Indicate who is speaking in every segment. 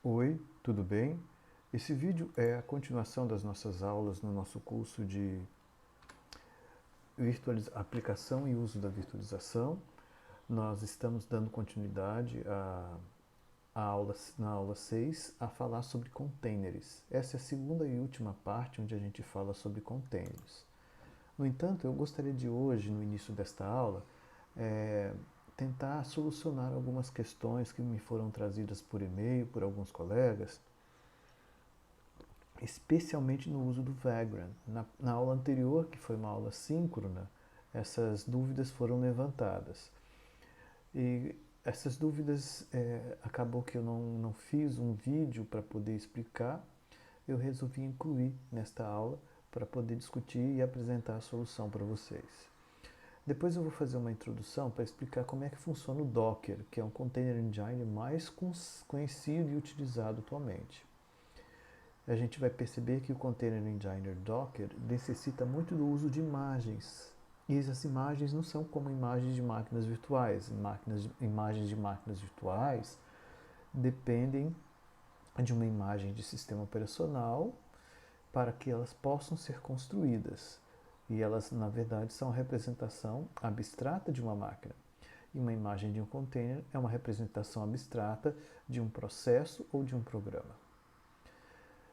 Speaker 1: Oi, tudo bem? Esse vídeo é a continuação das nossas aulas no nosso curso de aplicação e uso da virtualização. Nós estamos dando continuidade na aula 6 a falar sobre containers. Essa é a segunda e última parte onde a gente fala sobre containers. No entanto, eu gostaria de hoje, no início desta aula, tentar solucionar algumas questões que me foram trazidas por e-mail por alguns colegas, especialmente no uso do Vagrant. Na aula anterior, que foi uma aula síncrona, essas dúvidas foram levantadas. E essas dúvidas, acabou que eu não fiz um vídeo para poder explicar, eu resolvi incluir nesta aula para poder discutir e apresentar a solução para vocês. Depois eu vou fazer uma introdução para explicar como é que funciona o Docker, que é um container engine mais conhecido e utilizado atualmente. A gente vai perceber que o Container Engine Docker necessita muito do uso de imagens. E essas imagens não são como imagens de máquinas virtuais. Imagens de máquinas virtuais dependem de uma imagem de sistema operacional para que elas possam ser construídas. E elas, na verdade, são a representação abstrata de uma máquina. E uma imagem de um container é uma representação abstrata de um processo ou de um programa.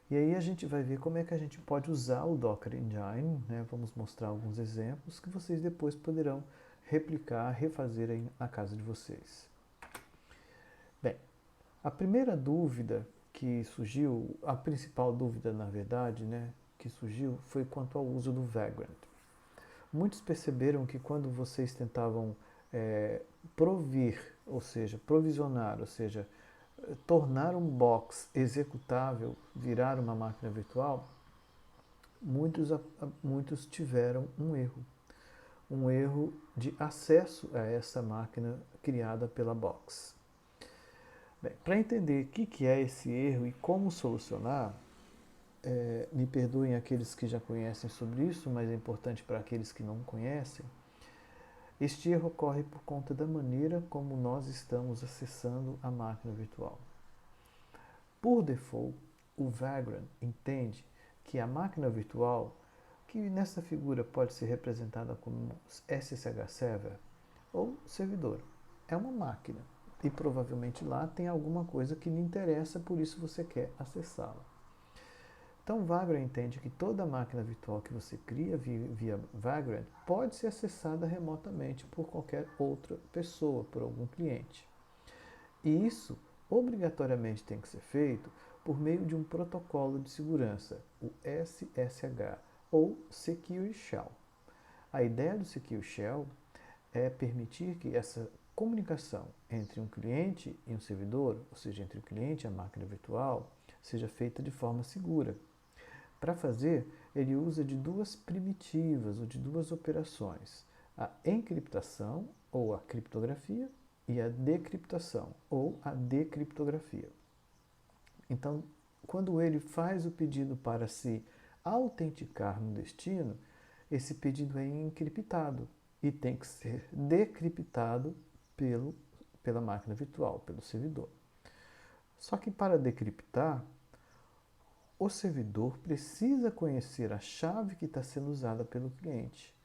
Speaker 1: E aí a gente vai ver como é que a gente pode usar o Docker Engine, né? Vamos mostrar alguns exemplos que vocês depois poderão replicar, refazer aí na casa de vocês. Bem, a primeira dúvida que surgiu, a principal dúvida na verdade, né, que surgiu foi quanto ao uso do Vagrant. Muitos perceberam que quando vocês tentavam provir, ou seja, provisionar, ou seja, tornar um box executável, virar uma máquina virtual, muitos tiveram um erro de acesso a essa máquina criada pela box. Para entender o que é esse erro e como solucionar, me perdoem aqueles que já conhecem sobre isso, mas é importante para aqueles que não conhecem. Este erro ocorre por conta da maneira como nós estamos acessando a máquina virtual. Por default, o Vagrant entende que a máquina virtual, que nessa figura pode ser representada como SSH Server ou servidor, é uma máquina e provavelmente lá tem alguma coisa que lhe interessa, por isso você quer acessá-la. Então, o Vagrant entende que toda máquina virtual que você cria via Vagrant pode ser acessada remotamente por qualquer outra pessoa, por algum cliente. E isso obrigatoriamente tem que ser feito por meio de um protocolo de segurança, o SSH, ou Secure Shell. A ideia do Secure Shell é permitir que essa comunicação entre um cliente e um servidor, ou seja, entre o cliente e a máquina virtual, seja feita de forma segura. Para fazer, ele usa de duas primitivas ou de duas operações: a encriptação ou a criptografia e a decriptação ou a decriptografia. Então, quando ele faz o pedido para se autenticar no destino, esse pedido é encriptado e tem que ser decriptado pela máquina virtual, pelo servidor. Só que para decriptar, o servidor precisa conhecer a chave que está sendo usada pelo cliente,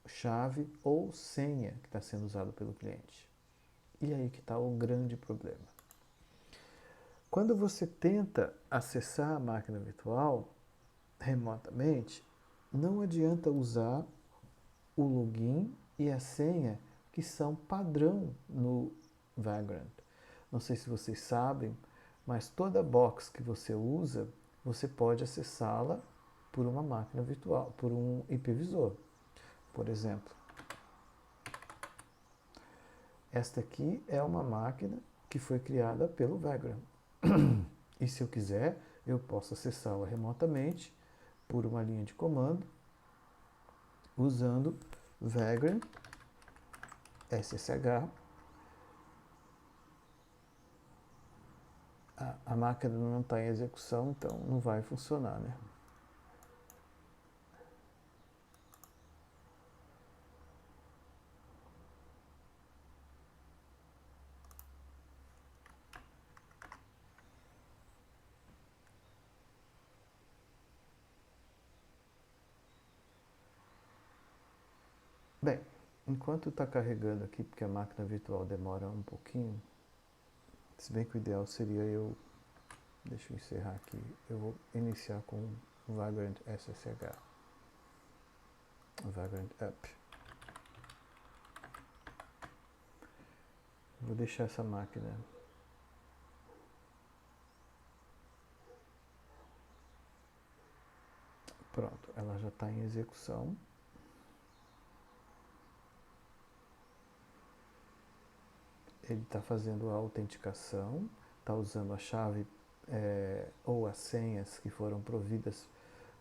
Speaker 1: chave ou senha que está sendo usada pelo cliente. E aí que está o grande problema. Quando você tenta acessar a máquina virtual remotamente, não adianta usar o login e a senha que são padrão no Vagrant. Não sei se vocês sabem, mas toda box que você usa, você pode acessá-la por uma máquina virtual, por um hipervisor. Por exemplo, esta aqui é uma máquina que foi criada pelo Vagrant. E se eu quiser, eu posso acessá-la remotamente por uma linha de comando usando Vagrant SSH. A máquina não está em execução, então não vai funcionar, né? Bem, enquanto está carregando aqui, porque a máquina virtual demora um pouquinho, se bem que o ideal seria eu, deixa eu encerrar aqui, eu vou iniciar com o Vagrant SSH, o Vagrant Up. Vou deixar essa máquina pronto, ela já está em execução. Ele está fazendo a autenticação, está usando a chave ou as senhas que foram providas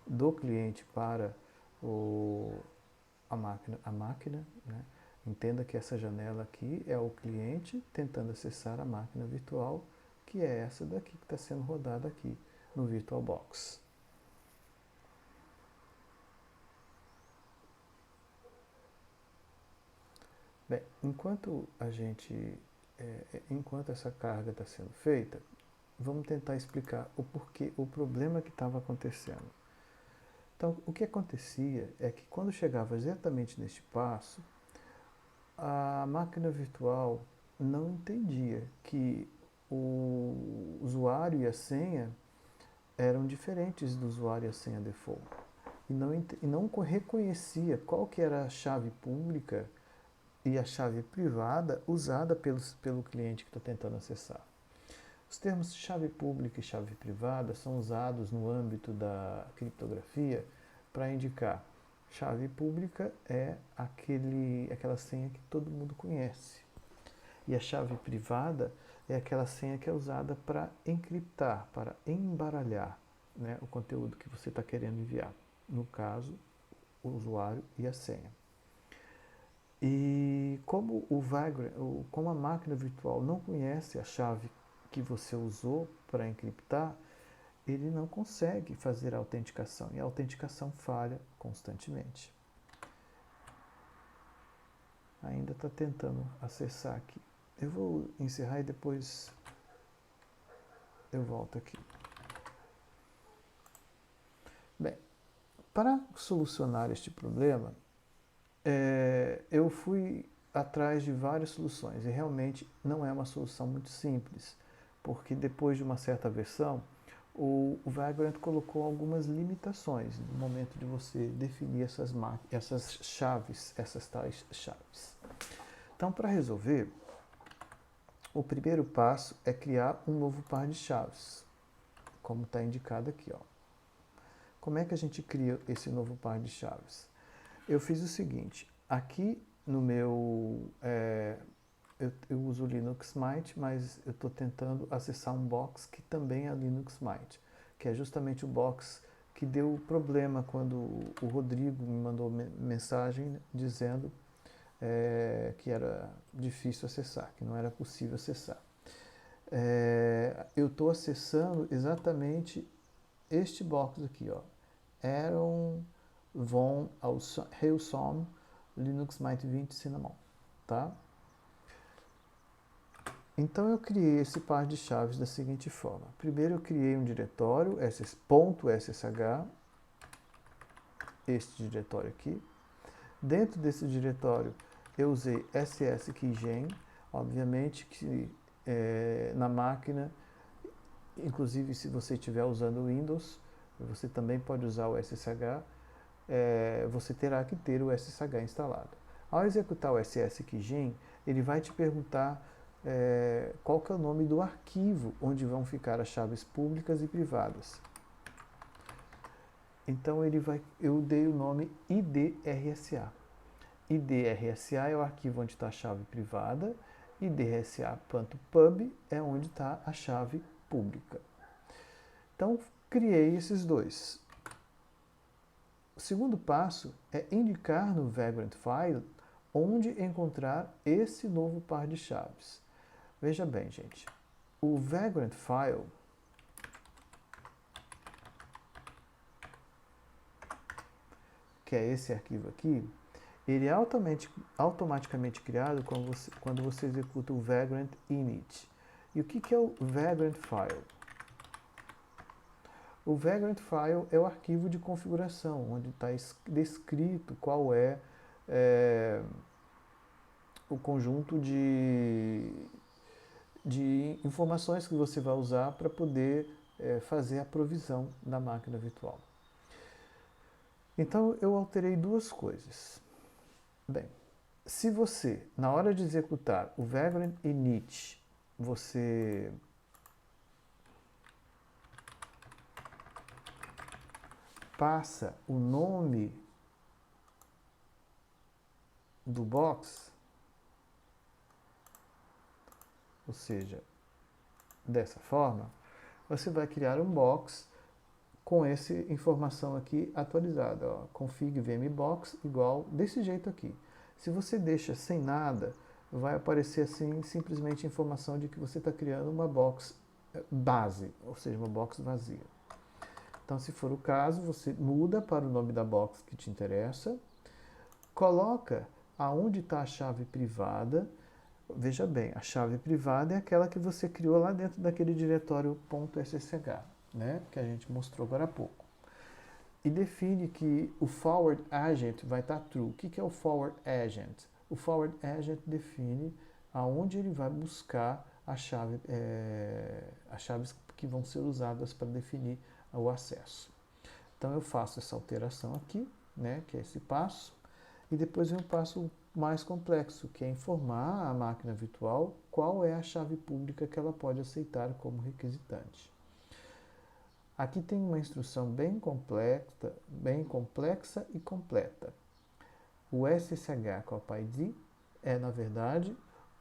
Speaker 1: do cliente para a máquina, né? Entenda que essa janela aqui é o cliente tentando acessar a máquina virtual, que é essa daqui que está sendo rodada aqui no VirtualBox. Bem, enquanto essa carga está sendo feita, vamos tentar explicar o porquê, o problema que estava acontecendo. Então, o que acontecia é que quando chegava exatamente neste passo, a máquina virtual não entendia que o usuário e a senha eram diferentes do usuário e a senha default. E não reconhecia qual que era a chave pública e a chave privada usada pelo cliente que está tentando acessar. Os termos chave pública e chave privada são usados no âmbito da criptografia para indicar chave pública é aquela senha que todo mundo conhece. E a chave privada é aquela senha que é usada para encriptar, para embaralhar, né, o conteúdo que você está querendo enviar. No caso, o usuário e a senha. E como como a máquina virtual não conhece a chave que você usou para encriptar, ele não consegue fazer a autenticação e a autenticação falha constantemente. Ainda está tentando acessar aqui. Eu vou encerrar e depois eu volto aqui. Bem, para solucionar este problema, eu fui atrás de várias soluções e realmente não é uma solução muito simples, porque depois de uma certa versão, o Vagrant colocou algumas limitações no momento de você definir essas chaves, essas tais chaves. Então, para resolver, o primeiro passo é criar um novo par de chaves, como está indicado aqui, ó. Como é que a gente cria esse novo par de chaves? Eu fiz o seguinte, aqui no meu, eu uso o Linux Mint, mas eu estou tentando acessar um box que também é Linux Mint, que é justamente o box que deu problema quando o Rodrigo me mandou mensagem dizendo que era difícil acessar, que não era possível acessar. Eu estou acessando exatamente este box aqui, ó, Aaron von Heilsom Linux Mint 20 Cinnamon, tá? Então eu criei esse par de chaves da seguinte forma. Primeiro eu criei um diretório, .ssh, este diretório aqui. Dentro desse diretório eu usei sskeygen, obviamente que na máquina, inclusive se você estiver usando o Windows, você também pode usar o SSH, você terá que ter o SSH instalado. Ao executar o sskeygen, ele vai te perguntar qual que é o nome do arquivo onde vão ficar as chaves públicas e privadas. Então eu dei o nome IDRSA. IDRSA é o arquivo onde está a chave privada, idrsa.pub é onde está a chave pública. Então, criei esses dois. O segundo passo é indicar no Vagrant File onde encontrar esse novo par de chaves. Veja bem, gente, o Vagrant File que é esse arquivo aqui, ele é automaticamente criado quando você executa o Vagrant init. E o que é o Vagrant File? O Vagrant File é o arquivo de configuração, onde está descrito qual é o conjunto de informações que você vai usar para poder fazer a provisão da máquina virtual. Então eu alterei duas coisas. Bem, se você, na hora de executar o Vagrant init, você passa o nome do box, ou seja, dessa forma, você vai criar um box com essa informação aqui atualizada, ó, config vmbox igual desse jeito aqui. Se você deixa sem nada, vai aparecer assim simplesmente a informação de que você está criando uma box base, ou seja, uma box vazia. Então, se for o caso, você muda para o nome da box que te interessa, coloca aonde está a chave privada. Veja bem, a chave privada é aquela que você criou lá dentro daquele diretório .ssh, né, que a gente mostrou agora há pouco. E define que o forward agent vai estar true. O que é o forward agent? O forward agent define aonde ele vai buscar as chaves que vão ser usadas para definir o acesso. Então eu faço essa alteração aqui, né, que é esse passo, e depois vem um passo mais complexo, que é informar a máquina virtual qual é a chave pública que ela pode aceitar como requisitante. Aqui tem uma instrução bem complexa e completa. O SSH Copy ID é, na verdade,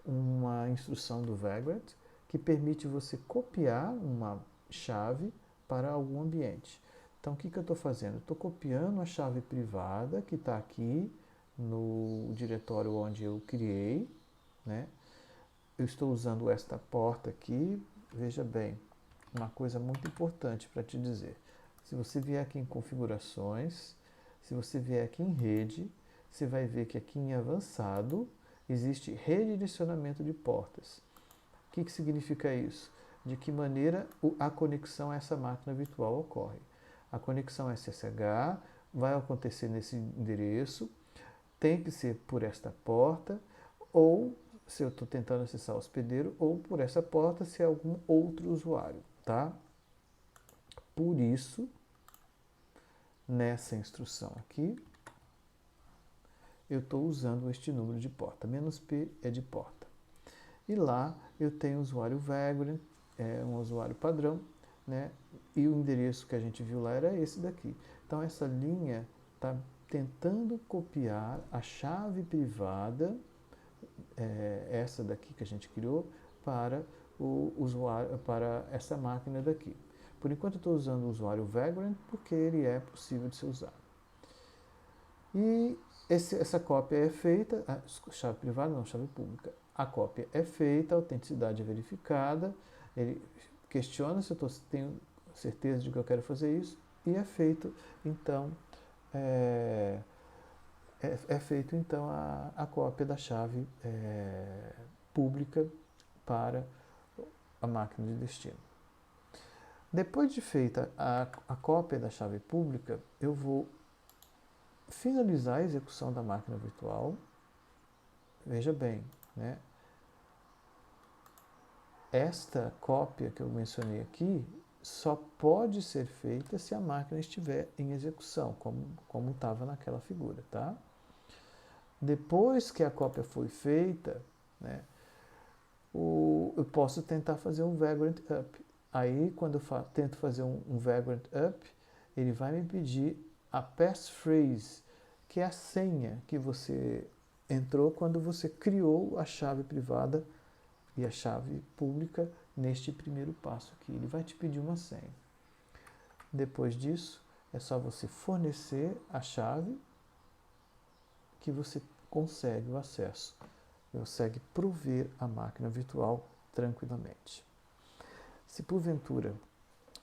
Speaker 1: uma instrução do Vagrant que permite você copiar uma chave para algum ambiente. Então, o que eu estou fazendo? Estou copiando a chave privada que está aqui no diretório onde eu criei, né? Eu estou usando esta porta aqui. Veja bem, uma coisa muito importante para te dizer. Se você vier aqui em configurações, se você vier aqui em rede, você vai ver que aqui em avançado existe redirecionamento de portas. O que significa isso? De que maneira a conexão a essa máquina virtual ocorre. A conexão SSH vai acontecer nesse endereço, tem que ser por esta porta, ou se eu estou tentando acessar o hospedeiro, ou por essa porta se é algum outro usuário, tá? Por isso, nessa instrução aqui, eu estou usando este número de porta. "-p" é de porta. E lá eu tenho o usuário Vagrant, um usuário padrão, né? E o endereço que a gente viu lá era esse daqui. Então essa linha está tentando copiar a chave privada, essa daqui que a gente criou, para o usuário, para essa máquina daqui. Por enquanto eu estou usando o usuário Vagrant porque ele é possível de ser usado. E essa cópia é feita, chave privada não, chave pública. A cópia é feita, a autenticidade é verificada, ele questiona se eu tenho certeza de que eu quero fazer isso, e é feito, então, feito então a cópia da chave pública para a máquina de destino. Depois de feita a cópia da chave pública, eu vou finalizar a execução da máquina virtual. Veja bem, né? Esta cópia que eu mencionei aqui só pode ser feita se a máquina estiver em execução, como estava naquela figura, tá? Depois que a cópia foi feita, né, eu posso tentar fazer um Vagrant Up. Aí, quando eu tento fazer um Vagrant Up, ele vai me pedir a passphrase, que é a senha que você entrou quando você criou a chave privada e a chave pública neste primeiro passo aqui. Ele vai te pedir uma senha. Depois disso, é só você fornecer a chave que você consegue o acesso. Consegue prover a máquina virtual tranquilamente. Se porventura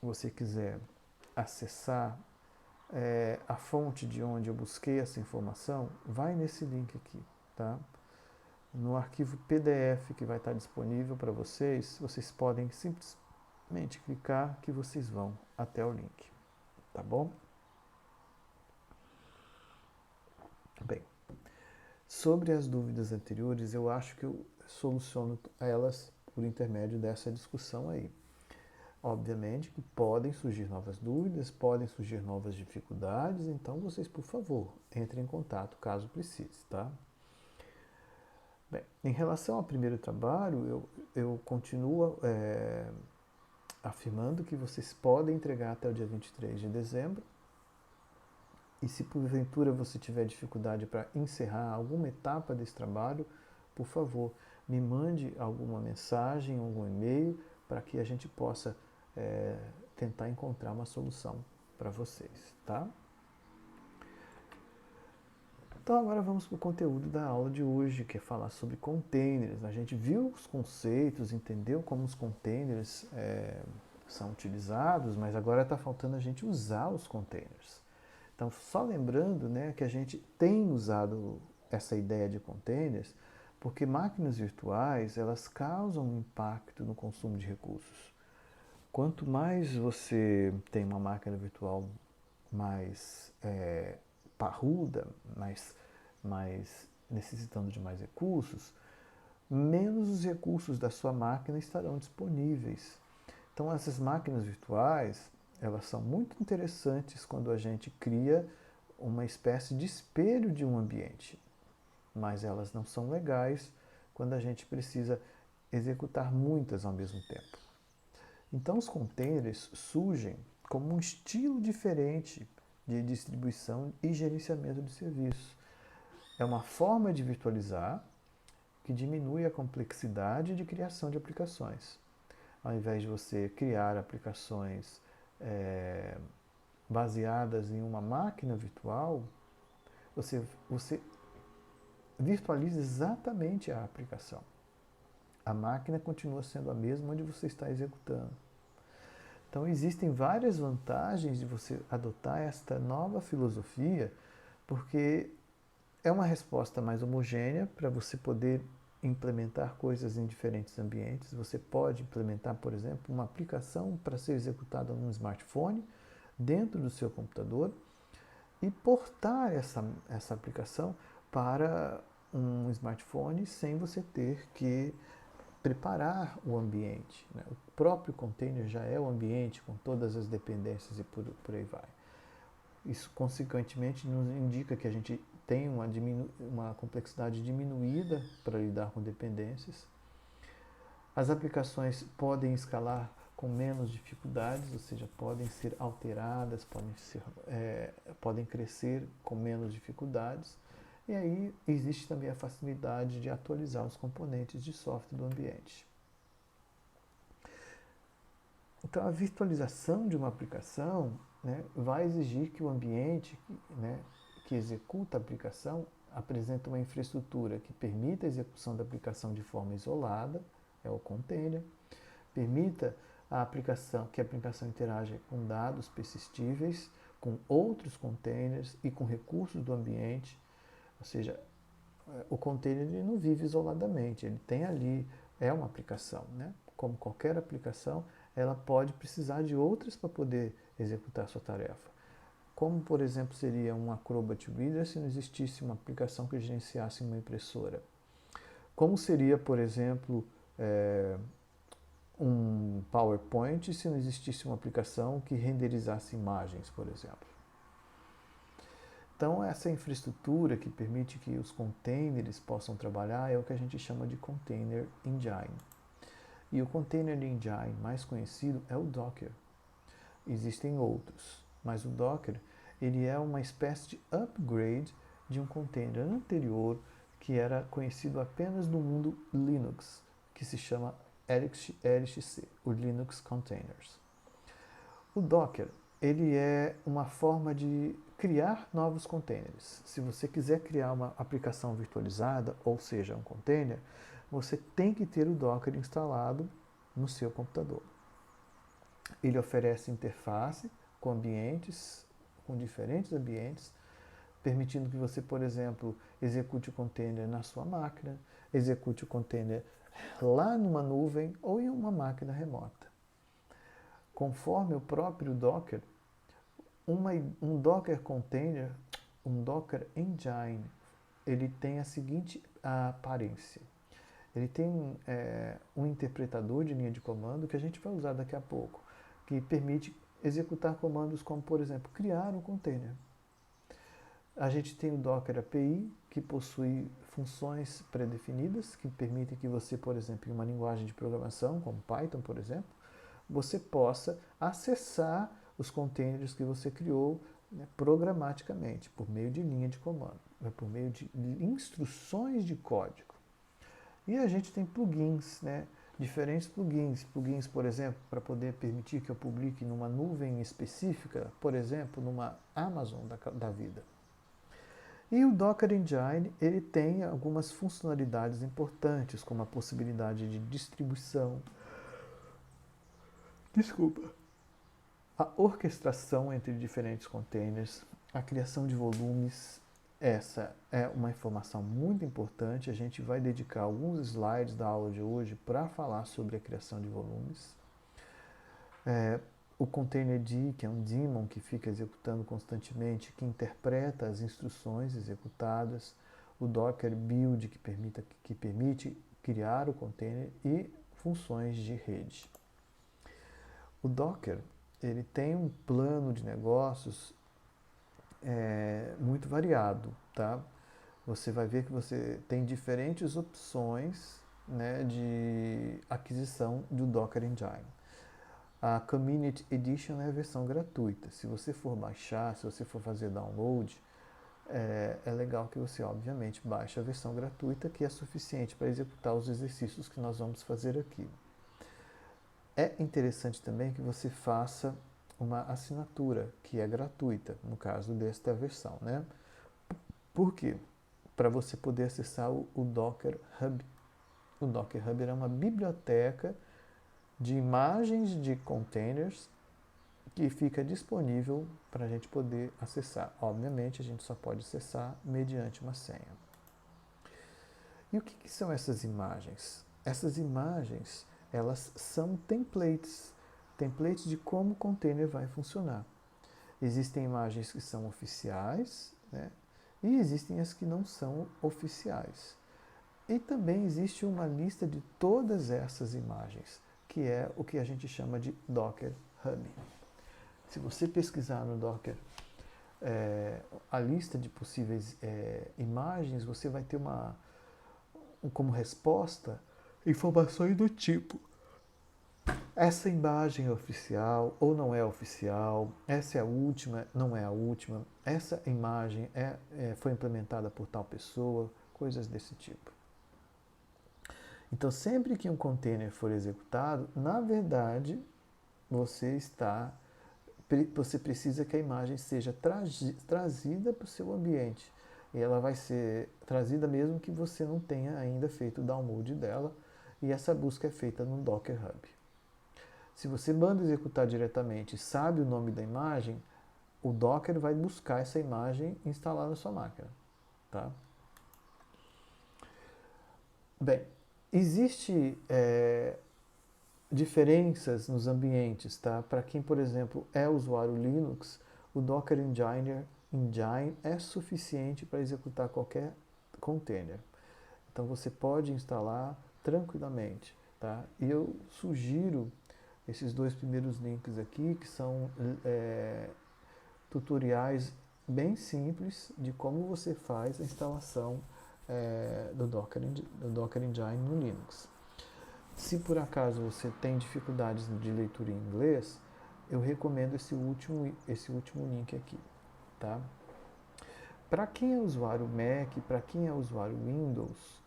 Speaker 1: você quiser acessar a fonte de onde eu busquei essa informação, vai nesse link aqui, tá? No arquivo PDF que vai estar disponível para vocês, vocês podem simplesmente clicar que vocês vão até o link, tá bom? Bem, Sobre as dúvidas anteriores, eu acho que eu soluciono elas por intermédio dessa discussão aí. Obviamente que podem surgir novas dúvidas, podem surgir novas dificuldades, então vocês, por favor, entrem em contato caso precise, tá? Bem, em relação ao primeiro trabalho, eu continuo afirmando que vocês podem entregar até o dia 23 de dezembro. E se porventura você tiver dificuldade para encerrar alguma etapa desse trabalho, por favor, me mande alguma mensagem, algum e-mail, para que a gente possa tentar encontrar uma solução para vocês, tá? Então agora vamos para o conteúdo da aula de hoje, que é falar sobre containers. A gente viu os conceitos, entendeu como os containers são utilizados, mas agora está faltando a gente usar os containers. Então, só lembrando, né, que a gente tem usado essa ideia de containers porque máquinas virtuais, elas causam um impacto no consumo de recursos. Quanto mais você tem uma máquina virtual mais parruda, mais necessitando de mais recursos, menos os recursos da sua máquina estarão disponíveis. Então, essas máquinas virtuais, elas são muito interessantes quando a gente cria uma espécie de espelho de um ambiente, mas elas não são legais quando a gente precisa executar muitas ao mesmo tempo. Então, os containers surgem como um estilo diferente de distribuição e gerenciamento de serviços. É uma forma de virtualizar que diminui a complexidade de criação de aplicações. Ao invés de você criar aplicações baseadas em uma máquina virtual, você virtualiza exatamente a aplicação. A máquina continua sendo a mesma onde você está executando. Então, existem várias vantagens de você adotar esta nova filosofia, porque é uma resposta mais homogênea para você poder implementar coisas em diferentes ambientes. Você pode implementar, por exemplo, uma aplicação para ser executada num smartphone dentro do seu computador e portar essa aplicação para um smartphone sem você ter que preparar o ambiente. Né? O próprio container já é o ambiente com todas as dependências e por aí vai. Isso, consequentemente, nos indica que a gente tem uma complexidade diminuída para lidar com dependências. As aplicações podem escalar com menos dificuldades, ou seja, podem ser alteradas, podem crescer com menos dificuldades. E aí existe também a facilidade de atualizar os componentes de software do ambiente. Então, a virtualização de uma aplicação, né, vai exigir que o ambiente, né, que executa a aplicação apresente uma infraestrutura que permita a execução da aplicação de forma isolada, é o container, permita que a aplicação interaja com dados persistíveis, com outros containers e com recursos do ambiente. Ou seja, o container ele não vive isoladamente, ele tem ali, é uma aplicação, né? Como qualquer aplicação, ela pode precisar de outras para poder executar a sua tarefa. Como, por exemplo, seria um Acrobat Reader se não existisse uma aplicação que gerenciasse uma impressora. Como seria, por exemplo, um PowerPoint se não existisse uma aplicação que renderizasse imagens, por exemplo. Então, essa infraestrutura que permite que os containers possam trabalhar é o que a gente chama de Container Engine. E o Container Engine mais conhecido é o Docker. Existem outros, mas o Docker ele é uma espécie de upgrade de um container anterior que era conhecido apenas no mundo Linux, que se chama LXC, o Linux Containers. O Docker ele é uma forma de criar novos containers. Se você quiser criar uma aplicação virtualizada, ou seja, um container, você tem que ter o Docker instalado no seu computador. Ele oferece interface com ambientes, com diferentes ambientes, permitindo que você, por exemplo, execute o container na sua máquina, execute o container lá numa nuvem ou em uma máquina remota. Conforme o próprio Docker, um Docker Container, um Docker Engine ele tem a seguinte aparência. Ele tem um interpretador de linha de comando que a gente vai usar daqui a pouco, que permite executar comandos como, por exemplo, criar um container. A gente tem o Docker API, que possui funções pré-definidas, que permitem que você, por exemplo, em uma linguagem de programação, como Python, por exemplo, você possa acessar os containers que você criou, né, programaticamente, por meio de linha de comando, né, por meio de instruções de código. E a gente tem plugins, né? Diferentes plugins. Plugins, por exemplo, para poder permitir que eu publique numa nuvem específica, por exemplo, numa Amazon da vida. E o Docker Engine, ele tem algumas funcionalidades importantes, como a possibilidade de distribuição, a orquestração entre diferentes containers, a criação de volumes. Essa é uma informação muito importante. A gente vai dedicar alguns slides da aula de hoje para falar sobre a criação de volumes. O containerd, que é um daemon que fica executando constantemente, que interpreta as instruções executadas. O Docker build, que permite criar o container, e funções de rede. O Docker, ele tem um plano de negócios muito variado, tá? Você vai ver que você tem diferentes opções, né, de aquisição do Docker Engine. A Community Edition é a versão gratuita. Se você for baixar, se você for fazer download, é legal que você, obviamente, baixe a versão gratuita, que é suficiente para executar os exercícios que nós vamos fazer aqui. É interessante também que você faça uma assinatura, que é gratuita, no caso desta versão, né? Por quê? Para você poder acessar o Docker Hub. O Docker Hub é uma biblioteca de imagens de containers que fica disponível para a gente poder acessar. Obviamente, a gente só pode acessar mediante uma senha. E o que são essas imagens? Essas imagens, elas são templates de como o container vai funcionar. Existem imagens que são oficiais, né? E existem as que não são oficiais. E também existe uma lista de todas essas imagens, que é o que a gente chama de Docker Hub. Se você pesquisar no Docker a lista de possíveis imagens, você vai ter como resposta informações do tipo: essa imagem é oficial ou não é oficial, essa é a última, não é a última, essa imagem foi implementada por tal pessoa, coisas desse tipo. Então, sempre que um container for executado, na verdade, você precisa que a imagem seja trazida para o seu ambiente. E ela vai ser trazida mesmo que você não tenha ainda feito o download dela. E essa busca é feita no Docker Hub. Se você manda executar diretamente e sabe o nome da imagem, o Docker vai buscar essa imagem e instalar na sua máquina. Tá? Bem, existe diferenças nos ambientes, tá? Para quem, por exemplo, é usuário Linux, o Docker Engine é suficiente para executar qualquer container. Então você pode instalar tranquilamente, tá? E eu sugiro esses dois primeiros links aqui, que são tutoriais bem simples de como você faz a instalação do Docker Engine no Linux. Se por acaso você tem dificuldades de leitura em inglês, eu recomendo esse último link aqui, tá? Para quem é usuário Mac, para quem é usuário Windows,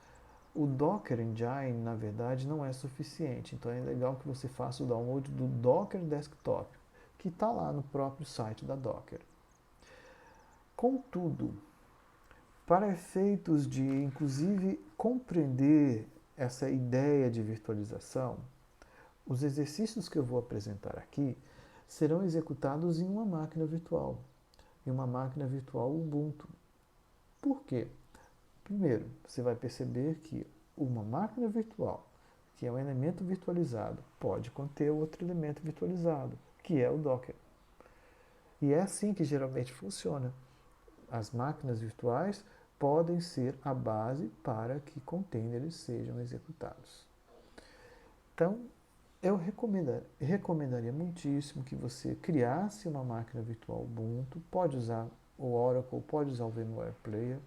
Speaker 1: o Docker Engine, na verdade, não é suficiente. Então é legal que você faça o download do Docker Desktop, que está lá no próprio site da Docker. Contudo, para efeitos de, inclusive, compreender essa ideia de virtualização, os exercícios que eu vou apresentar aqui serão executados em uma máquina virtual, Ubuntu. Por quê? Primeiro, você vai perceber que uma máquina virtual, que é um elemento virtualizado, pode conter outro elemento virtualizado, que é o Docker. E é assim que geralmente funciona. As máquinas virtuais podem ser a base para que containers sejam executados. Então, eu recomendaria muitíssimo que você criasse uma máquina virtual Ubuntu, pode usar o Oracle, pode usar o VMware Player,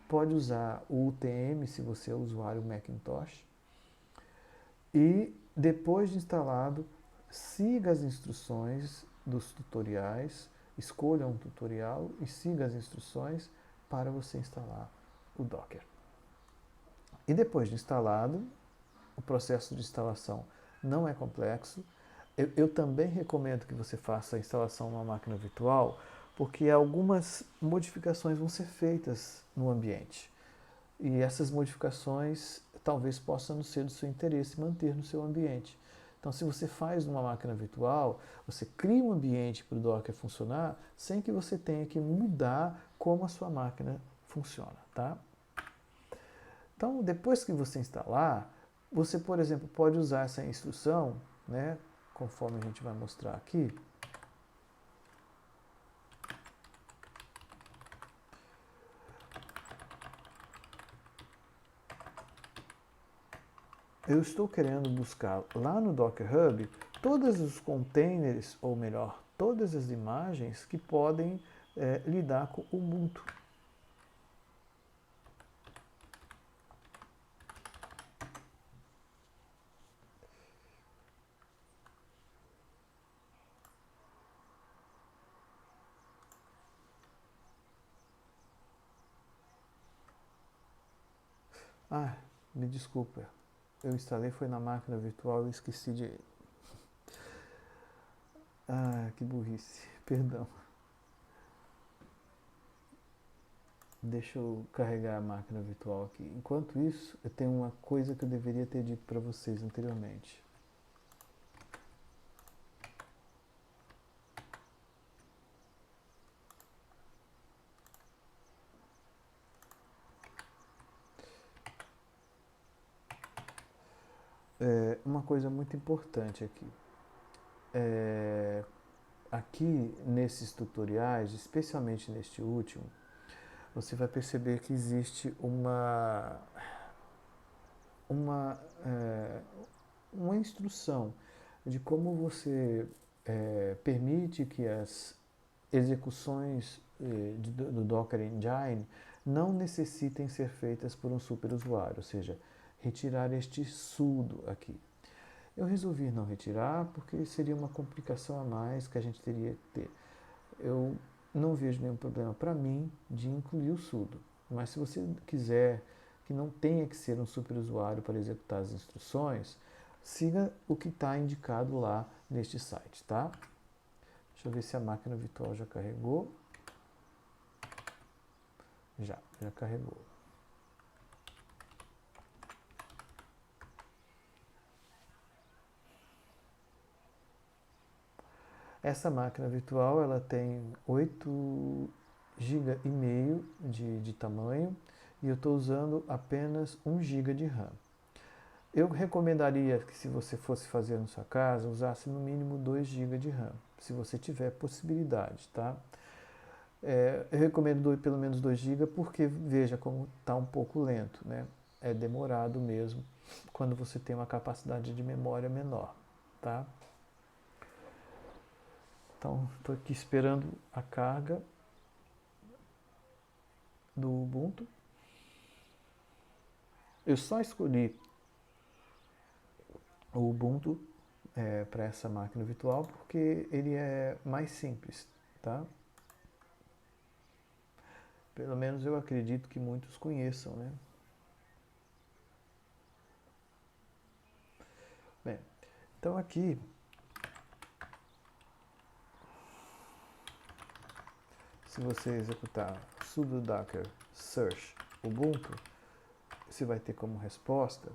Speaker 1: pode usar o UTM se você é usuário Macintosh, e depois de instalado, siga as instruções dos tutoriais, escolha um tutorial e siga as instruções para você instalar o Docker. E depois de instalado, o processo de instalação não é complexo. Eu também recomendo que você faça a instalação numa máquina virtual, porque algumas modificações vão ser feitas no ambiente. E essas modificações talvez possam não ser do seu interesse manter no seu ambiente. Então, se você faz numa máquina virtual, você cria um ambiente para o Docker funcionar sem que você tenha que mudar como a sua máquina funciona, tá? Então, depois que você instalar, você, por exemplo, pode usar essa instrução, né, conforme a gente vai mostrar aqui. Eu estou querendo buscar lá no Docker Hub todos os containers, ou melhor, todas as imagens que podem lidar com o Ubuntu. Ah, me desculpa, eu instalei foi na máquina virtual e esqueci de... Ah, que burrice, perdão. Deixa eu carregar a máquina virtual aqui. Enquanto isso, eu tenho uma coisa que eu deveria ter dito para vocês anteriormente. Uma coisa muito importante aqui. Aqui nesses tutoriais, especialmente neste último, você vai perceber que existe uma, é, uma instrução de como você permite que as execuções do Docker Engine não necessitem ser feitas por um superusuário, ou seja, retirar este sudo aqui. Eu resolvi não retirar porque seria uma complicação a mais que a gente teria que ter. Eu não vejo nenhum problema para mim de incluir o sudo, mas se você quiser que não tenha que ser um superusuário para executar as instruções, siga o que está indicado lá neste site, tá? Deixa eu ver se a máquina virtual já carregou. Já carregou. Essa máquina virtual ela tem 8,5 GB de tamanho e eu estou usando apenas 1 GB de RAM. Eu recomendaria que se você fosse fazer na sua casa, usasse no mínimo 2 GB de RAM, se você tiver possibilidade, tá? Eu recomendo pelo menos 2 GB porque veja como está um pouco lento, né? É demorado mesmo quando você tem uma capacidade de memória menor, tá? Então, estou aqui esperando a carga do Ubuntu. Eu só escolhi o Ubuntu para essa máquina virtual porque ele é mais simples, tá? Pelo menos eu acredito que muitos conheçam, né? Bem, então aqui, se você executar sudo docker search Ubuntu, você vai ter como resposta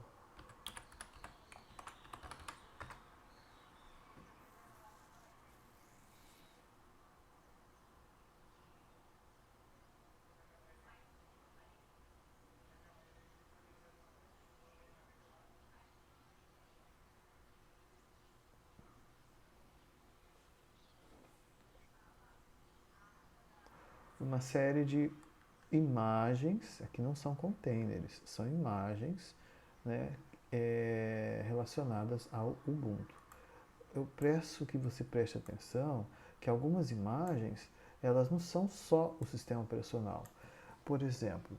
Speaker 1: uma série de imagens, aqui não são containers, são imagens, né, relacionadas ao Ubuntu. Eu peço que você preste atenção que algumas imagens, elas não são só o sistema operacional. Por exemplo,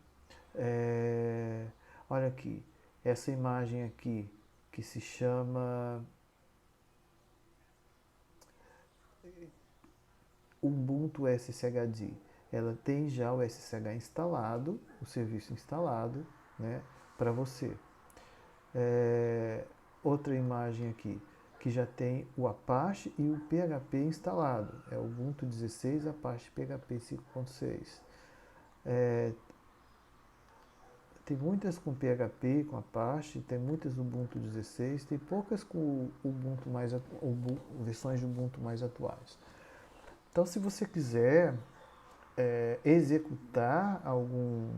Speaker 1: olha aqui, essa imagem aqui, que se chama Ubuntu SSHD. Ela tem já o SSH instalado, o serviço instalado, né, para você. Outra imagem aqui, que já tem o Apache e o PHP instalado. É o Ubuntu 16, Apache PHP 5.6. Tem muitas com PHP, com Apache, tem muitas Ubuntu 16, tem poucas com Ubuntu versões de Ubuntu mais atuais. Então, se você quiser executar alguma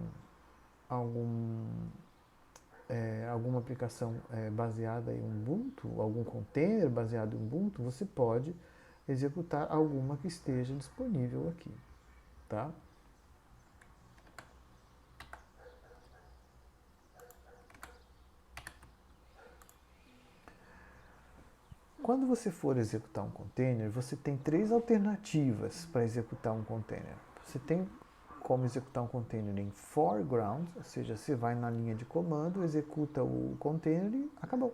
Speaker 1: aplicação baseada em Ubuntu, algum container baseado em Ubuntu, você pode executar alguma que esteja disponível aqui, tá? Quando você for executar um container, você tem três alternativas para executar um container. Você tem como executar um container em foreground, ou seja, você vai na linha de comando, executa o container e acabou.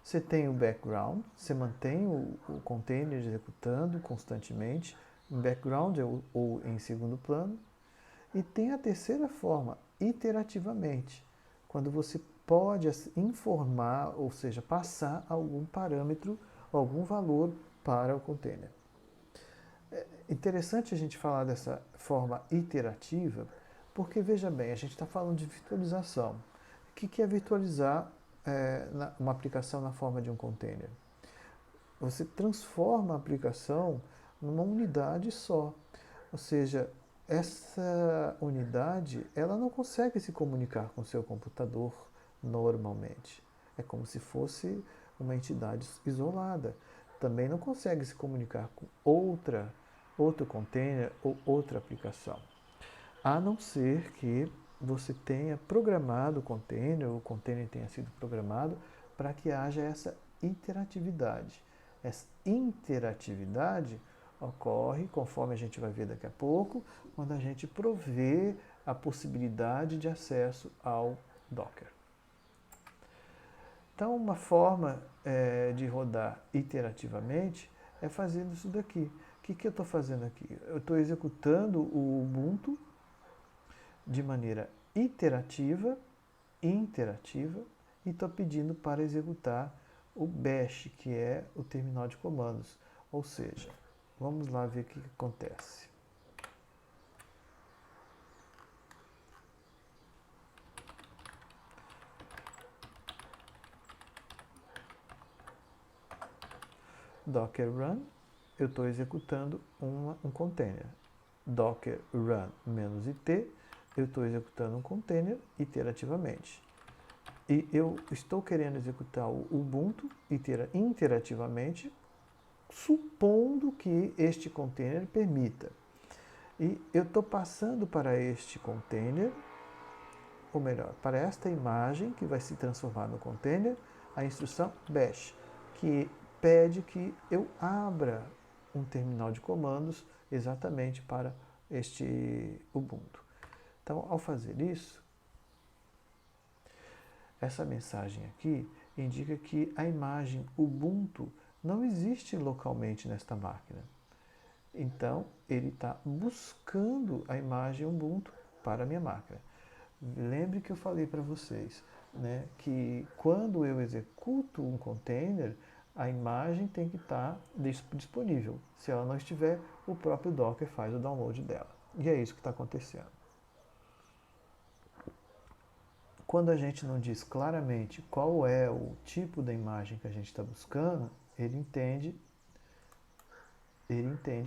Speaker 1: Você tem o background, você mantém o container executando constantemente em background ou em segundo plano. E tem a terceira forma, iterativamente, quando você pode informar, ou seja, passar algum parâmetro, algum valor para o container. É interessante a gente falar dessa forma iterativa, porque veja bem, a gente está falando de virtualização. O que é virtualizar uma aplicação na forma de um container? Você transforma a aplicação numa unidade só. Ou seja, essa unidade ela não consegue se comunicar com o seu computador normalmente. É como se fosse uma entidade isolada. Também não consegue se comunicar com outro container ou outra aplicação. A não ser que você tenha programado o container tenha sido programado para que haja essa interatividade. Essa interatividade ocorre, conforme a gente vai ver daqui a pouco, quando a gente provê a possibilidade de acesso ao Docker. Então, uma forma de rodar iterativamente é fazendo isso daqui. O que eu estou fazendo aqui? Eu estou executando o Ubuntu de maneira iterativa, interativa, e estou pedindo para executar o bash, que é o terminal de comandos. Ou seja, vamos lá ver o que acontece. Docker run, eu estou executando um container. Docker run -it, eu estou executando um container iterativamente. E eu estou querendo executar o Ubuntu interativamente, supondo que este container permita. E eu estou passando para este container, ou melhor, para esta imagem que vai se transformar no container, a instrução bash, que pede que eu abra um terminal de comandos exatamente para este Ubuntu. Então, ao fazer isso, essa mensagem aqui indica que a imagem Ubuntu não existe localmente nesta máquina. Então, ele está buscando a imagem Ubuntu para a minha máquina. Lembre que eu falei para vocês, né, que quando eu executo um container, a imagem tem que estar disponível. Se ela não estiver, o próprio Docker faz o download dela. E é isso que está acontecendo. Quando a gente não diz claramente qual é o tipo da imagem que a gente está buscando, ele entende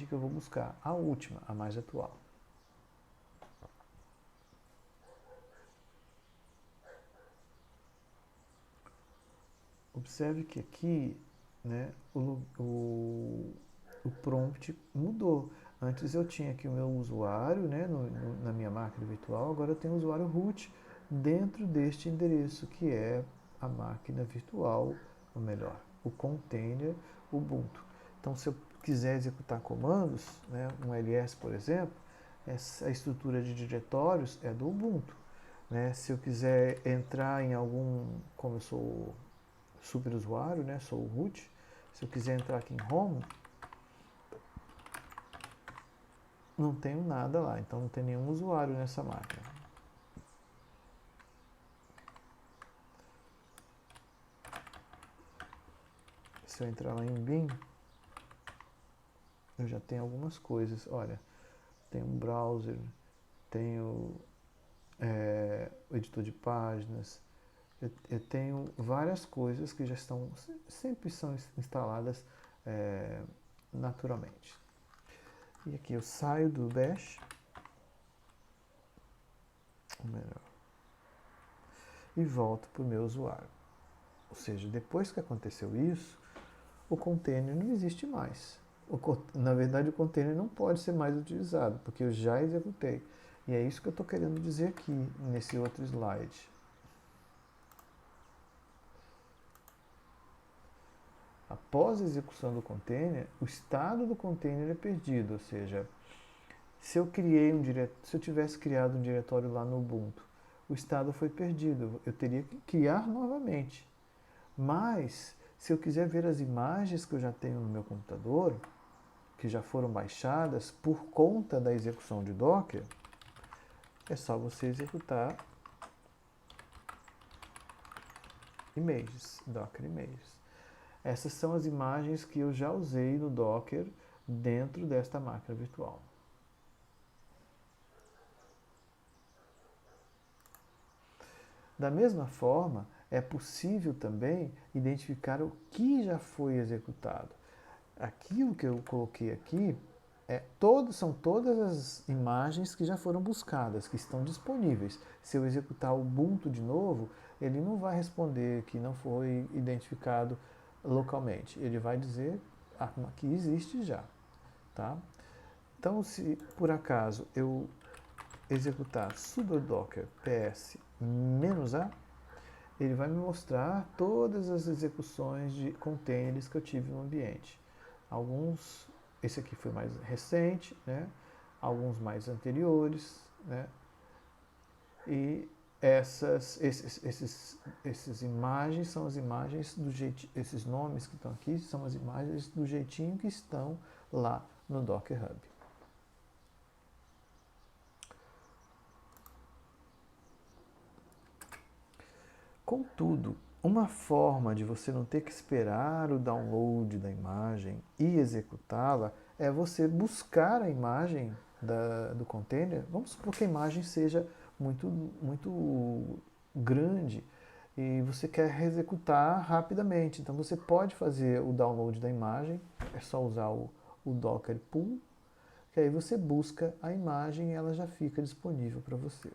Speaker 1: que eu vou buscar a última, a mais atual. Observe que aqui, né, o prompt mudou. Antes eu tinha aqui o meu usuário, né, na minha máquina virtual, agora eu tenho o usuário root dentro deste endereço, que é a máquina virtual, ou melhor, o container Ubuntu. Então, se eu quiser executar comandos, né, um ls, por exemplo, a estrutura de diretórios é do Ubuntu. Né? Se eu quiser entrar em algum, como eu sou superusuário, né, sou o root, se eu quiser entrar aqui em home, não tenho nada lá, então não tem nenhum usuário nessa máquina. Se eu entrar lá em bin, eu já tenho algumas coisas. Olha, tem um browser, tenho o editor de páginas, eu tenho várias coisas que já estão, sempre são instaladas naturalmente. E aqui eu saio do bash, ou melhor, e volto para o meu usuário. Ou seja, depois que aconteceu isso, o container não existe mais. Na verdade, o container não pode ser mais utilizado, porque eu já executei. E é isso que eu estou querendo dizer aqui, nesse outro slide. Após a execução do container, o estado do container é perdido, ou seja, se eu tivesse criado um diretório lá no Ubuntu, o estado foi perdido, eu teria que criar novamente. Mas, se eu quiser ver as imagens que eu já tenho no meu computador, que já foram baixadas por conta da execução de Docker, é só você executar images, Docker Images. Essas são as imagens que eu já usei no Docker dentro desta máquina virtual. Da mesma forma, é possível também identificar o que já foi executado. Aquilo que eu coloquei aqui são todas as imagens que já foram buscadas, que estão disponíveis. Se eu executar o Ubuntu de novo, ele não vai responder que não foi identificado localmente. Ele vai dizer que existe já. Tá? Então, se por acaso eu executar sudo docker ps-a, ele vai me mostrar todas as execuções de containers que eu tive no ambiente. Alguns, esse aqui foi mais recente, né? Alguns mais anteriores, né? E esses imagens são as imagens do jeitinho, esses nomes que estão aqui são as imagens do jeitinho que estão lá no Docker Hub. Contudo, uma forma de você não ter que esperar o download da imagem e executá-la é você buscar a imagem do container. Vamos supor que a imagem seja muito grande e você quer executar rapidamente. Então você pode fazer o download da imagem, é só usar o Docker Pool, que aí você busca a imagem e ela já fica disponível para você.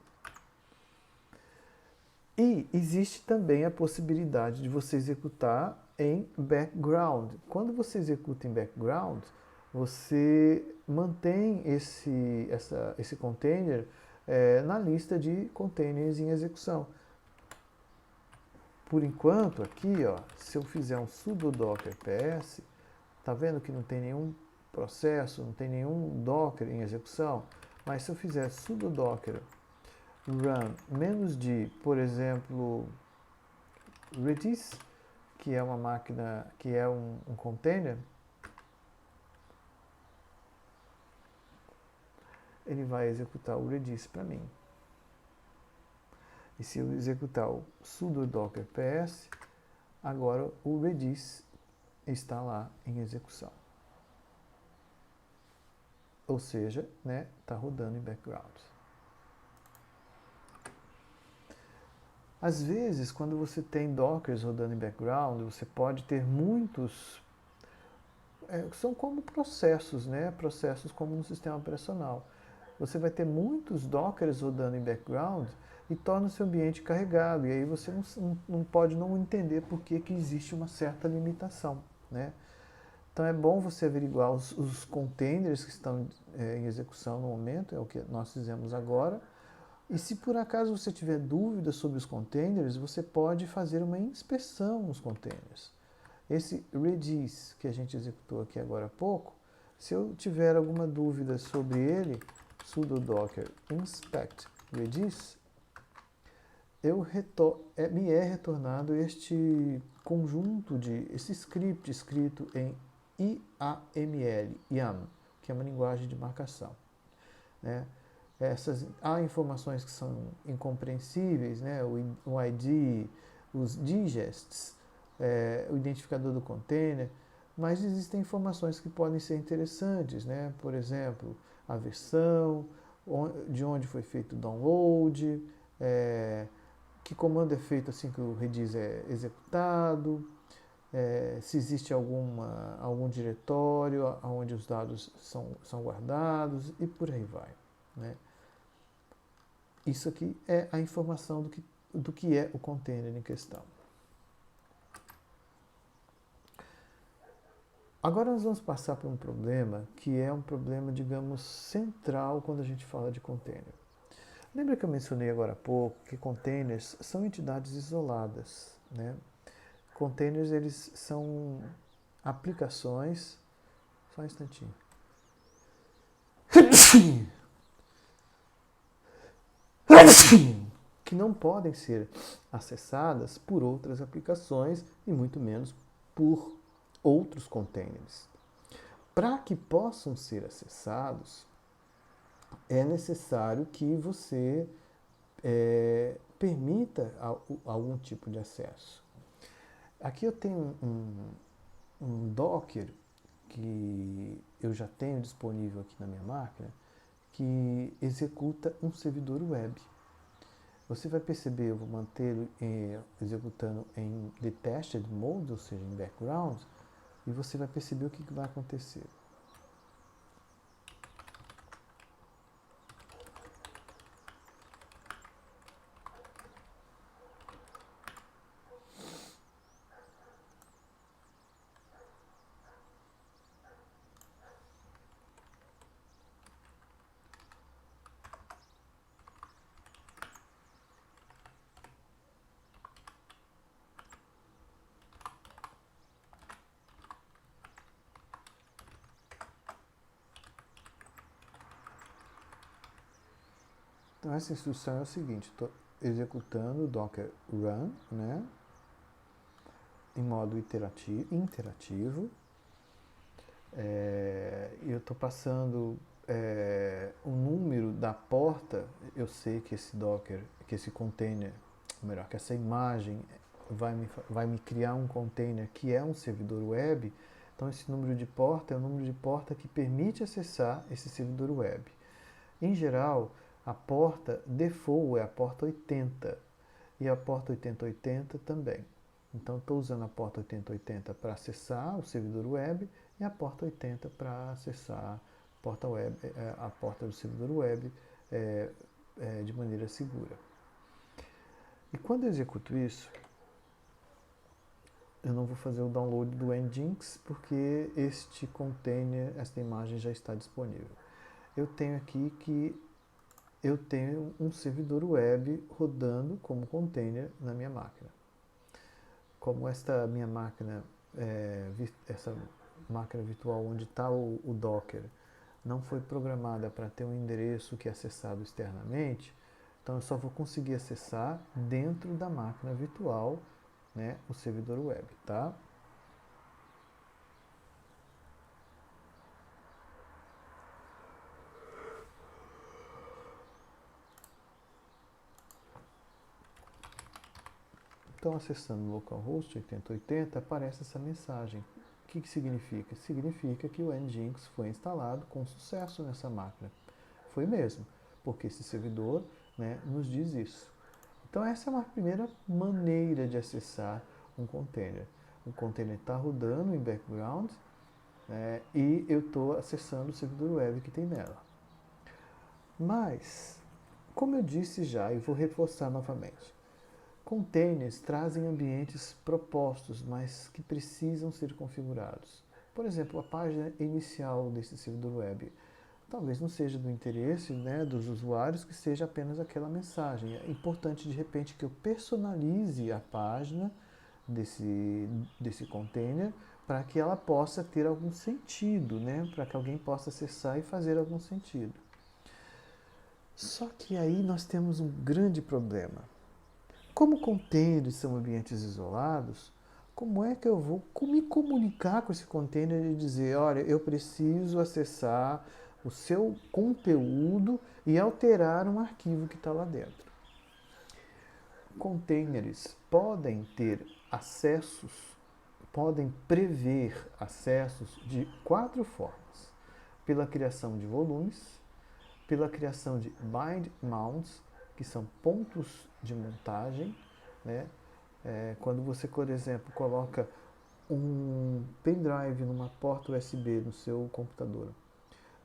Speaker 1: E existe também a possibilidade de você executar em background. Quando você executa em background, você mantém esse container na lista de containers em execução. Por enquanto, aqui, ó, se eu fizer um sudo docker ps, tá vendo que não tem nenhum processo, não tem nenhum docker em execução? Mas se eu fizer sudo docker run -d, por exemplo, Redis, que é uma máquina, que é um container, ele vai executar o Redis para mim. E se eu executar o sudo docker ps, agora o Redis está lá em execução. Ou seja, né, está rodando em background. Às vezes, quando você tem Dockers rodando em background, você pode ter muitos... são como processos, né? Processos como no sistema operacional. Você vai ter muitos Dockers rodando em background e torna o seu ambiente carregado. E aí você não pode não entender por que existe uma certa limitação, né? Então é bom você averiguar os containers que estão em execução no momento, é o que nós fizemos agora. E se por acaso você tiver dúvidas sobre os containers, você pode fazer uma inspeção nos containers. Esse Redis que a gente executou aqui agora há pouco, se eu tiver alguma dúvida sobre ele, sudo docker inspect Redis, me é retornado este conjunto esse script escrito em YAML, que é uma linguagem de marcação, né? Há informações que são incompreensíveis, né? O ID, os digests, o identificador do container, mas existem informações que podem ser interessantes, né? Por exemplo, a versão, de onde foi feito o download, que comando é feito assim que o Redis é executado, se existe algum diretório onde os dados são guardados e por aí vai, né? Isso aqui é a informação do que é o container em questão. Agora nós vamos passar por um problema que é um problema, digamos, central quando a gente fala de container. Lembra que eu mencionei agora há pouco que containers são entidades isoladas, né? Containers, eles são aplicações... Só um instantinho. Que não podem ser acessadas por outras aplicações e muito menos por outros containers. Para que possam ser acessados, é necessário que você permita algum tipo de acesso. Aqui eu tenho um Docker que eu já tenho disponível aqui na minha máquina, que executa um servidor web. Você vai perceber, eu vou mantê-lo executando em detested mode, ou seja, em background, e você vai perceber o que vai acontecer. Então essa instrução é o seguinte, estou executando o docker run, né, em modo interativo. Eu estou passando o número da porta. Eu sei que esse Docker, que esse container, ou melhor, que essa imagem vai me criar um container que é um servidor web. Então esse número de porta é o número de porta que permite acessar esse servidor web. Em geral, a porta default é a porta 80 e a porta 8080 também. Então estou usando a porta 8080 para acessar o servidor web e a porta 80 para acessar a porta do servidor web de maneira segura. E quando eu executo isso, eu não vou fazer o download do Nginx porque este container, esta imagem já está disponível. Eu tenho aqui que eu tenho um servidor web rodando como container na minha máquina. Como esta minha máquina, essa máquina virtual onde está o Docker, não foi programada para ter um endereço que é acessado externamente, então eu só vou conseguir acessar dentro da máquina virtual, né, o servidor web, tá? Então, acessando localhost 8080, aparece essa mensagem. O que significa? Significa que o Nginx foi instalado com sucesso nessa máquina. Foi mesmo, porque esse servidor, né, nos diz isso. Então essa é uma primeira maneira de acessar um container. O container está rodando em background, né, e eu estou acessando o servidor web que tem nela. Mas, como eu disse já, e vou reforçar novamente, containers trazem ambientes propostos, mas que precisam ser configurados. Por exemplo, a página inicial desse servidor web talvez não seja do interesse, né, dos usuários que seja apenas aquela mensagem. É importante, de repente, que eu personalize a página desse container para que ela possa ter algum sentido, né, para que alguém possa acessar e fazer algum sentido. Só que aí nós temos um grande problema. Como containers são ambientes isolados, como é que eu vou me comunicar com esse container e dizer, olha, eu preciso acessar o seu conteúdo e alterar um arquivo que está lá dentro? Containers podem ter acessos, podem prever acessos de 4 formas. Pela criação de volumes, pela criação de bind mounts, que são pontos de montagem, né? Quando você, por exemplo, coloca um pendrive numa porta USB no seu computador,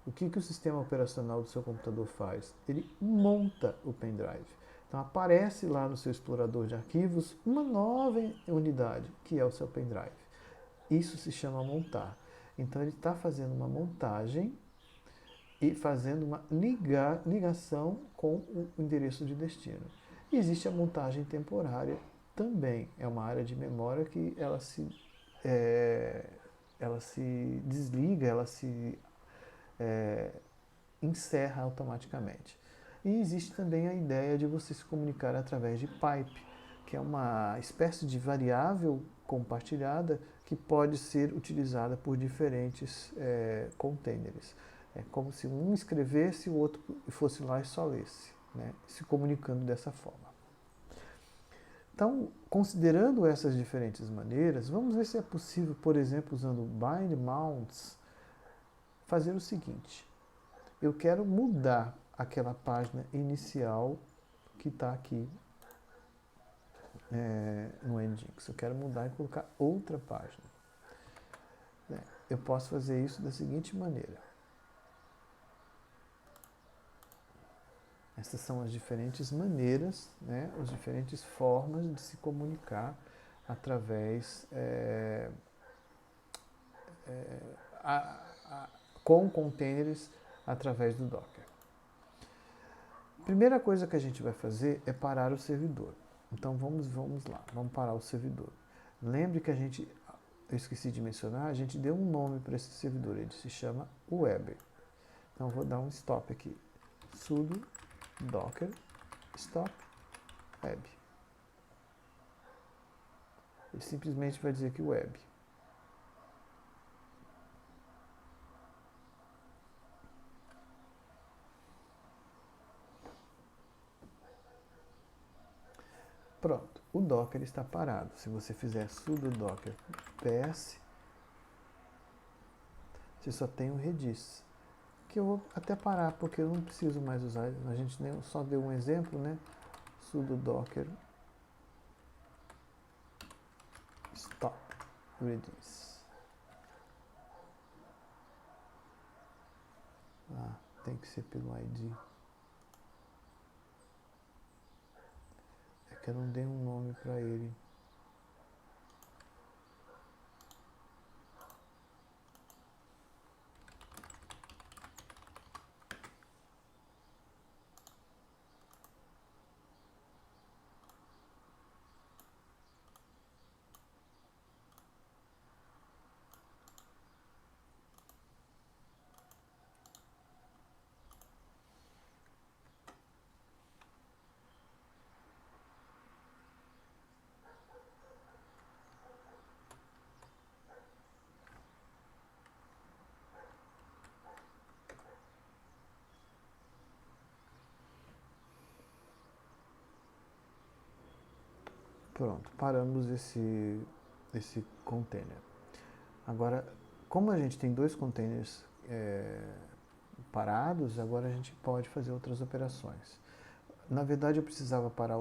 Speaker 1: o que o sistema operacional do seu computador faz? Ele monta o pendrive. Então aparece lá no seu explorador de arquivos uma nova unidade, que é o seu pendrive. Isso se chama montar. Então ele está fazendo uma montagem e fazendo uma ligação com o endereço de destino. E existe a montagem temporária também. É uma área de memória que ela se desliga, ela se encerra automaticamente. E existe também a ideia de você se comunicar através de pipe, que é uma espécie de variável compartilhada que pode ser utilizada por diferentes containers. É como se um escrevesse e o outro fosse lá e só lesse, né? Se comunicando dessa forma. Então, considerando essas diferentes maneiras, vamos ver se é possível, por exemplo, usando bind mounts, fazer o seguinte. Eu quero mudar aquela página inicial que está aqui no Nginx. Eu quero mudar e colocar outra página. Eu posso fazer isso da seguinte maneira. Essas são as diferentes maneiras, né, as diferentes formas de se comunicar através com containers através do Docker. Primeira coisa que a gente vai fazer é parar o servidor. Então vamos lá, vamos parar o servidor. Lembre que eu esqueci de mencionar, a gente deu um nome para esse servidor, ele se chama web. Então vou dar um stop aqui, sudo docker stop web. Ele simplesmente vai dizer que web. Pronto, o Docker está parado. Se você fizer sudo docker ps, você só tem o redis. Que eu vou até parar, porque eu não preciso mais usar. A gente só deu um exemplo, né? Sudo docker stop redis. Tem que ser pelo ID. É que eu não dei um nome para ele. Pronto, paramos esse container. Agora, como a gente tem 2 containers parados, agora a gente pode fazer outras operações. Na verdade, eu precisava parar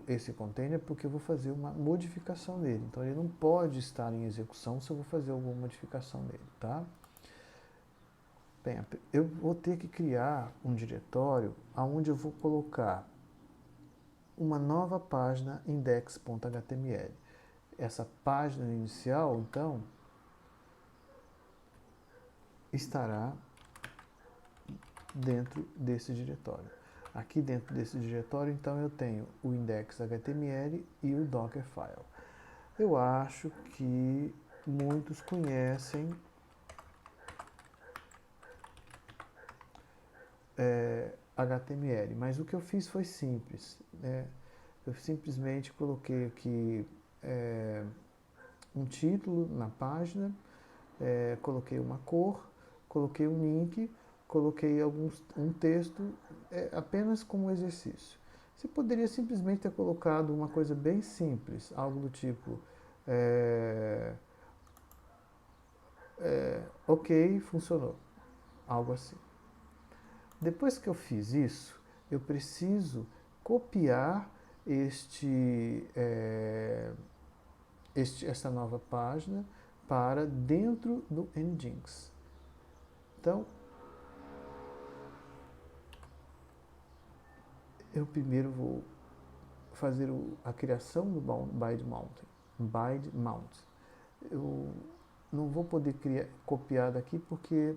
Speaker 1: esse container porque eu vou fazer uma modificação nele. Então, ele não pode estar em execução se eu vou fazer alguma modificação nele, tá? Bem, eu vou ter que criar um diretório onde eu vou colocar uma nova página index.html. Essa página inicial, então, estará dentro desse diretório. Aqui dentro desse diretório, então, eu tenho o index.html e o Dockerfile. Eu acho que muitos conhecem HTML, mas o que eu fiz foi simples, né? Eu simplesmente coloquei aqui um título na página, coloquei uma cor, coloquei um link, coloquei um texto, apenas como exercício. Você poderia simplesmente ter colocado uma coisa bem simples, algo do tipo, ok, funcionou, algo assim. Depois que eu fiz isso, eu preciso copiar esta nova página para dentro do Nginx. Então, eu primeiro vou fazer a criação do bind mount. Eu não vou poder copiar daqui porque,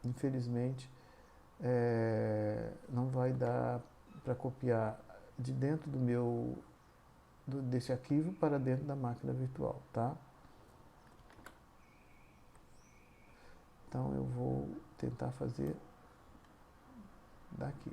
Speaker 1: infelizmente, não vai dar para copiar de dentro desse arquivo para dentro da máquina virtual, tá? Então eu vou tentar fazer daqui.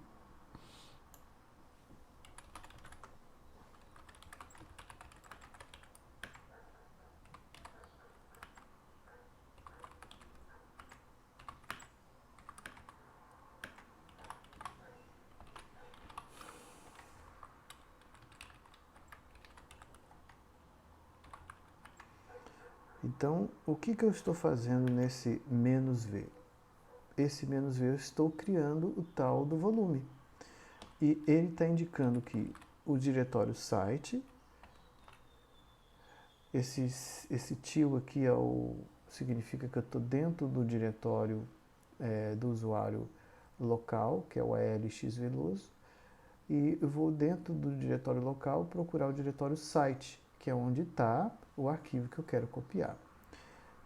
Speaker 1: Então, o que eu estou fazendo nesse "-v"? Esse "-v" eu estou criando o tal do volume. E ele está indicando que o diretório site, esse tio aqui significa que eu estou dentro do diretório do usuário local, que é o ALXveloso, e eu vou dentro do diretório local procurar o diretório site, que é onde está o arquivo que eu quero copiar.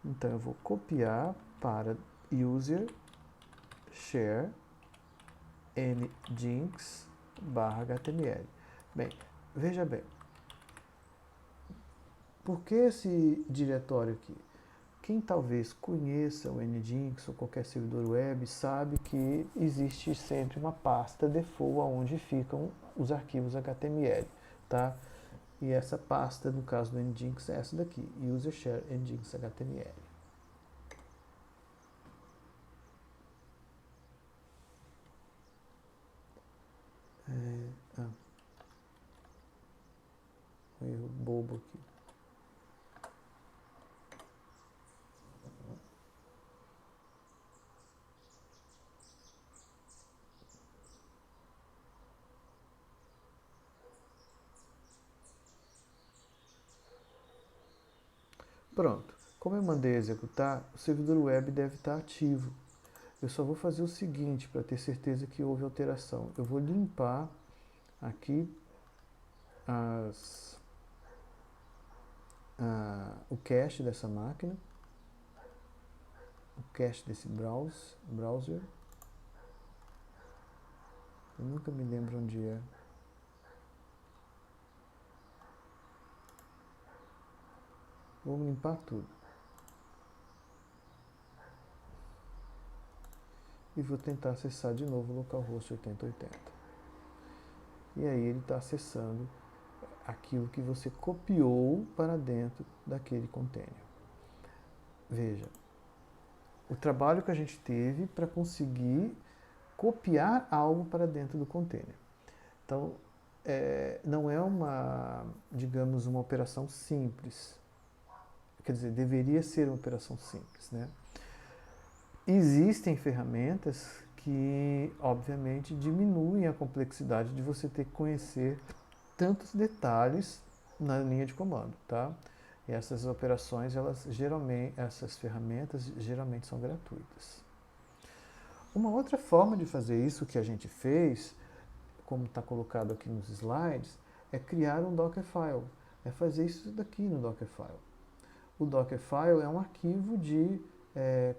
Speaker 1: Então eu vou copiar para user share nginx/html. Bem, veja bem, por que esse diretório aqui? Quem talvez conheça o Nginx ou qualquer servidor web sabe que existe sempre uma pasta default onde ficam os arquivos HTML, tá? E essa pasta, no caso do Nginx, é essa daqui, user share nginx/html. Um erro bobo aqui. Pronto. Como eu mandei executar, o servidor web deve estar ativo. Eu só vou fazer o seguinte para ter certeza que houve alteração. Eu vou limpar aqui o cache dessa máquina, o cache desse browser. Eu nunca me lembro onde é. Vou limpar tudo. E vou tentar acessar de novo o localhost 8080. E aí ele está acessando aquilo que você copiou para dentro daquele container. Veja, o trabalho que a gente teve para conseguir copiar algo para dentro do container. Então, não é digamos, uma operação simples. Quer dizer, deveria ser uma operação simples, né? Existem ferramentas que, obviamente, diminuem a complexidade de você ter que conhecer tantos detalhes na linha de comando, tá? E essas operações, essas ferramentas geralmente são gratuitas. Uma outra forma de fazer isso que a gente fez, como está colocado aqui nos slides, é criar um Dockerfile. É fazer isso daqui no Dockerfile. O Dockerfile é um arquivo de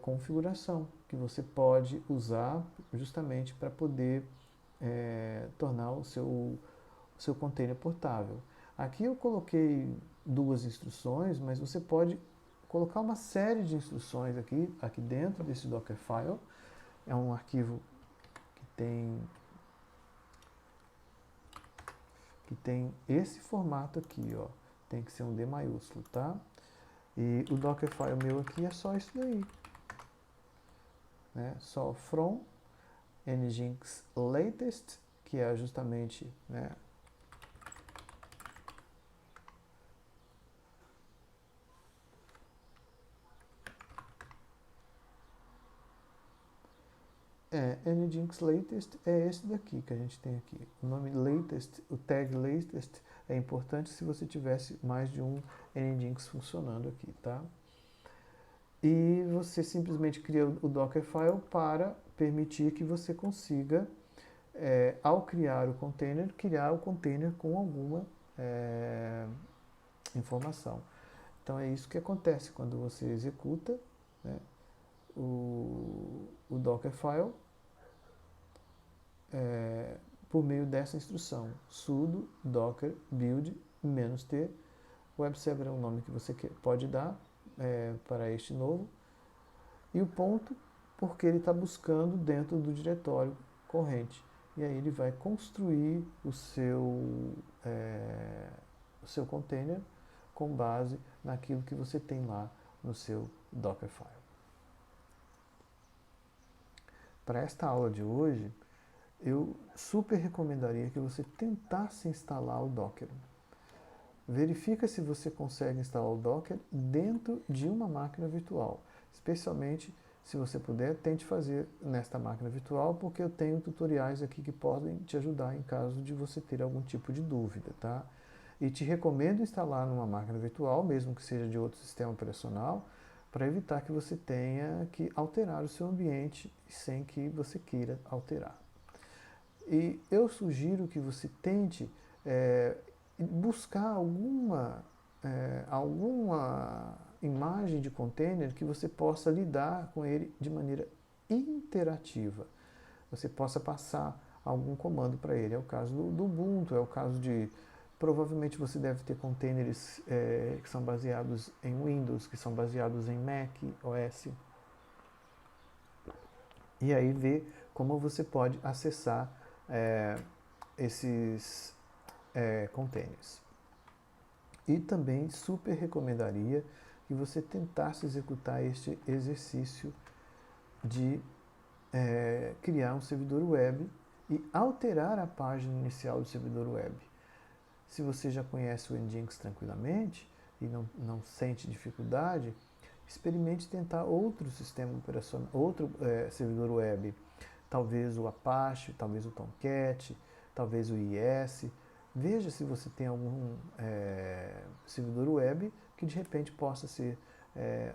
Speaker 1: configuração que você pode usar justamente para poder tornar o seu container portável. Aqui eu coloquei duas instruções, mas você pode colocar uma série de instruções aqui dentro desse Dockerfile. É um arquivo que tem esse formato aqui, ó. Tem que ser um D maiúsculo, tá? E o Dockerfile meu aqui é só isso daí, né? Só from nginx latest, que é justamente, né, nginx latest é esse daqui que a gente tem aqui. O nome latest, o tag latest é importante se você tivesse mais de um nginx funcionando aqui, tá? E você simplesmente cria o Dockerfile para permitir que você consiga, ao criar o container com alguma informação. Então é isso que acontece quando você executa, né, o Dockerfile por meio dessa instrução, sudo docker build -t. Web server é um nome que você pode dar para este novo. E o ponto, porque ele está buscando dentro do diretório corrente. E aí ele vai construir o seu container com base naquilo que você tem lá no seu Dockerfile. Para esta aula de hoje, eu super recomendaria que você tentasse instalar o Docker. Verifica se você consegue instalar o Docker dentro de uma máquina virtual, especialmente se você puder, tente fazer nesta máquina virtual, porque eu tenho tutoriais aqui que podem te ajudar em caso de você ter algum tipo de dúvida, tá? E te recomendo instalar numa máquina virtual, mesmo que seja de outro sistema operacional, para evitar que você tenha que alterar o seu ambiente sem que você queira alterar. E eu sugiro que você tente buscar alguma imagem de container que você possa lidar com ele de maneira interativa. Você possa passar algum comando para ele. É o caso do Ubuntu, é o caso de... Provavelmente você deve ter containers que são baseados em Windows, que são baseados em Mac OS. E aí ver como você pode acessar esses containers. E também super recomendaria que você tentasse executar este exercício de criar um servidor web e alterar a página inicial do servidor web. Se você já conhece o Nginx tranquilamente e não sente dificuldade, experimente tentar outro sistema operacional, outro servidor web, talvez o Apache, talvez o Tomcat, talvez o IIS. Veja se você tem algum servidor web que de repente possa ser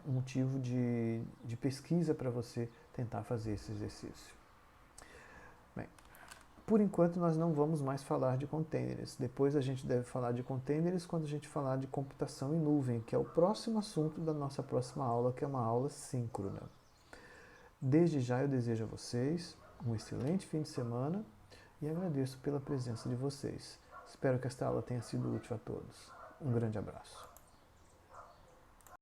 Speaker 1: um motivo de pesquisa para você tentar fazer esse exercício. Bem, por enquanto nós não vamos mais falar de containers. Depois a gente deve falar de containers quando a gente falar de computação em nuvem, que é o próximo assunto da nossa próxima aula, que é uma aula síncrona. Desde já eu desejo a vocês um excelente fim de semana e agradeço pela presença de vocês. Espero que esta aula tenha sido útil a todos. Um grande abraço.